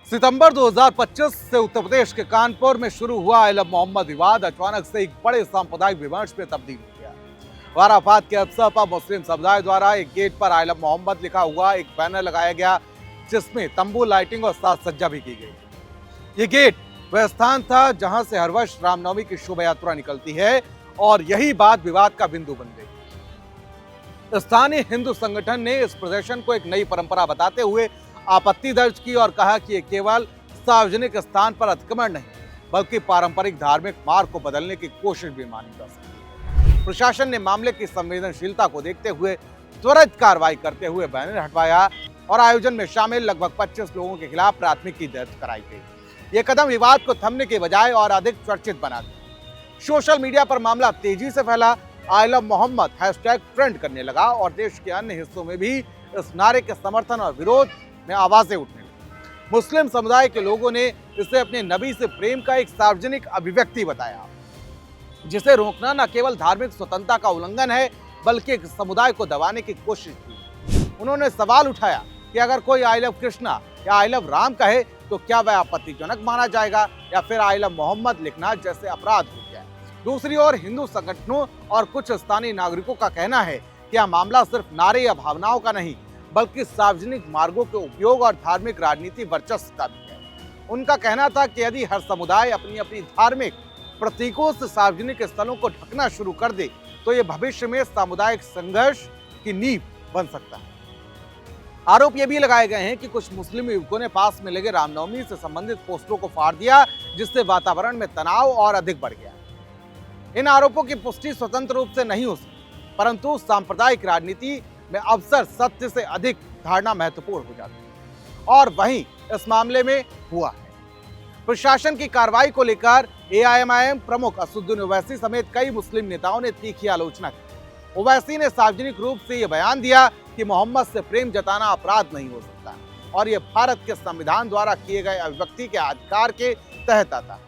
सितंबर 2025 से उत्तर प्रदेश के कानपुर में शुरू हुआ आई लव मोहम्मद विवाद अचानक से एक बड़े सांप्रदायिक विमर्श में तब्दील हो गया। वाराफात के अवसर पर मुस्लिम समुदाय द्वारा एक गेट पर आई लव मोहम्मद लिखा हुआ एक बैनर लगाया गया, जिसमें तंबू, लाइटिंग और साज सज्जा भी की गई। ये गेट वह स्थान था जहां से हर वर्ष रामनवमी की शोभा यात्रा निकलती है और यही बात विवाद का बिंदु बन गई। स्थानीय हिंदू संगठन ने इस प्रदर्शन को एक नई परंपरा बताते हुए आपत्ति दर्ज की और कहा कि ये केवल सार्वजनिक स्थान पर अतिक्रमण नहीं, बल्कि पारंपरिक धार्मिक मार्ग को बदलने की कोशिश भी मानी जा सकती है। प्रशासन ने मामले की संवेदनशीलता को देखते हुए त्वरित कार्रवाई करते हुए बैनर हटवाया और आयोजन में शामिल लगभग 25 लोगों के खिलाफ प्राथमिकी दर्ज कराई गई। ये कदम विवाद को थमने के बजाय और अधिक चर्चित बना दिया। सोशल मीडिया पर मामला तेजी से फैला। I love Mohammad hashtag trend करने लगा और देश के अन्य हिस्सों में भी इस नारे के समर्थन और विरोध में आवाजें उठने लगी। मुस्लिम समुदाय के लोगों ने इसे अपने नबी से प्रेम का एक सार्वजनिक अभिव्यक्ति बताया, जिसे रोकना न केवल धार्मिक स्वतंत्रता का उल्लंघन है, बल्कि एक समुदाय को दबाने की कोशिश की। उन्होंने सवाल उठाया कि अगर कोई आई लव कृष्णा या आई लव राम कहे तो क्या वह आपत्तिजनक माना जाएगा या फिर आई लव मोहम्मद लिखना जैसे अपराध हो गया। दूसरी ओर हिंदू संगठनों और कुछ स्थानीय नागरिकों का कहना है कि यह मामला सिर्फ नारे या भावनाओं का नहीं, बल्कि सार्वजनिक मार्गों के उपयोग और धार्मिक राजनीति वर्चस्व का भी है। उनका कहना था कि यदि हर समुदाय अपनी अपनी धार्मिक प्रतीकों से सार्वजनिक स्थलों को ढकना शुरू कर दे तो ये भविष्य में सामुदायिक संघर्ष की नींव बन सकता है। आरोप ये भी लगाए गए हैं कि कुछ मुस्लिम युवकों ने पास में लगे रामनवमी से संबंधित पोस्टरों को फाड़ दिया, जिससे वातावरण में तनाव और अधिक बढ़ गया। इन आरोपों की पुष्टि स्वतंत्र रूप से नहीं हो सकती, परंतु सांप्रदायिक राजनीति में अवसर सत्य से अधिक धारणा महत्वपूर्ण हो जाती है और वहीं इस मामले में हुआ है। प्रशासन की कार्रवाई को लेकर एआईएमआईएम प्रमुख असदुद्दीन ओवैसी समेत कई मुस्लिम नेताओं ने तीखी आलोचना की। ओवैसी ने सार्वजनिक रूप से यह बयान दिया कि मोहम्मद से प्रेम जताना अपराध नहीं हो सकता और यह भारत के संविधान द्वारा किए गए अभिव्यक्ति के अधिकार के तहत आता है।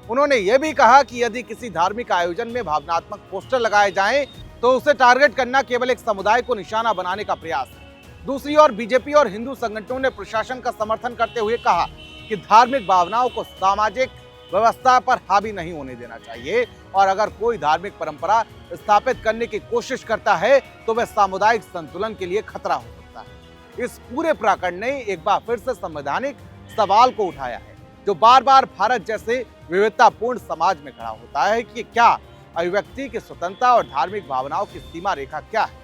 उन्होंने यह भी कहा कि यदि किसी धार्मिक आयोजन में भावनात्मक पोस्टर लगाए जाएं तो उसे टारगेट करना केवल एक समुदाय को निशाना बनाने का प्रयास है। दूसरी ओर बीजेपी और हिंदू संगठनों ने प्रशासन का समर्थन करते हुए कहा कि धार्मिक भावनाओं को सामाजिक व्यवस्था पर हावी नहीं होने देना चाहिए और अगर कोई धार्मिक परंपरा स्थापित करने की कोशिश करता है तो वह सामुदायिक संतुलन के लिए खतरा हो सकता है। इस पूरे प्रकरण ने एक बार फिर से संवैधानिक सवाल को उठाया है, जो बार बार भारत जैसे विविधतापूर्ण समाज में खड़ा होता है कि क्या अभिव्यक्ति की स्वतंत्रता और धार्मिक भावनाओं की सीमा रेखा क्या है।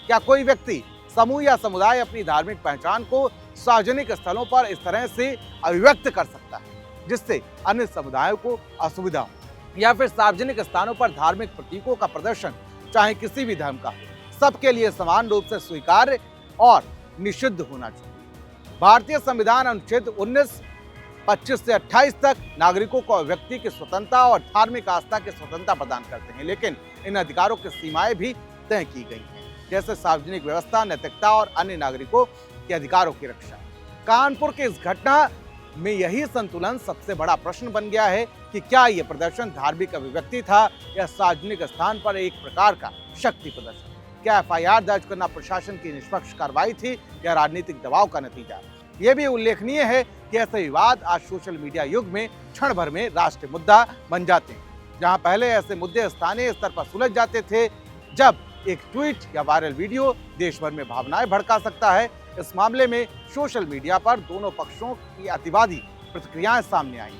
क्या कोई व्यक्ति, समूह या समुदाय अपनी धार्मिक पहचान को सार्वजनिक स्थलों पर इस तरह से अभिव्यक्त कर सकता है जिससे अन्य समुदायों को असुविधा हो, या फिर सार्वजनिक स्थानों पर धार्मिक प्रतीकों का प्रदर्शन चाहे किसी भी धर्म का हो सबके लिए समान रूप से स्वीकार्य और निषिद्ध होना चाहिए। भारतीय संविधान अनुच्छेद 19(25) से 28 तक नागरिकों को अभिव्यक्ति की स्वतंत्रता और धार्मिक आस्था की स्वतंत्रता प्रदान करते हैं, लेकिन इन अधिकारों की सीमाएं भी तय की गई हैं, जैसे सार्वजनिक व्यवस्था, नैतिकता और अन्य नागरिकों के अधिकारों की रक्षा। कानपुर की इस घटना में यही संतुलन सबसे बड़ा प्रश्न बन गया है कि क्या यह प्रदर्शन धार्मिक अभिव्यक्ति था या सार्वजनिक स्थान पर एक प्रकार का शक्ति प्रदर्शन। क्या एफआईआर दर्ज करना प्रशासन की निष्पक्ष कार्रवाई थी या राजनीतिक दबाव का नतीजा। यह भी उल्लेखनीय है कि ऐसे विवाद आज सोशल मीडिया युग में क्षण भर में राष्ट्रीय मुद्दा बन जाते हैं। जहां पहले ऐसे मुद्दे स्थानीय स्तर पर सुलझ जाते थे, जब एक ट्वीट या वायरल वीडियो देश भर में भावनाएं भड़का सकता है, इस मामले में सोशल मीडिया पर दोनों पक्षों की अतिवादी प्रतिक्रियाएं सामने आई।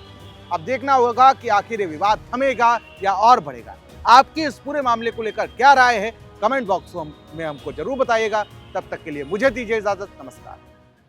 अब देखना होगा कि आखिर ये विवाद थमेगा या और बढ़ेगा। आपकी इस पूरे मामले को लेकर क्या राय है, कमेंट बॉक्स में हमको जरूर बताइएगा। तब तक के लिए मुझे दीजिए इजाजत। नमस्कार।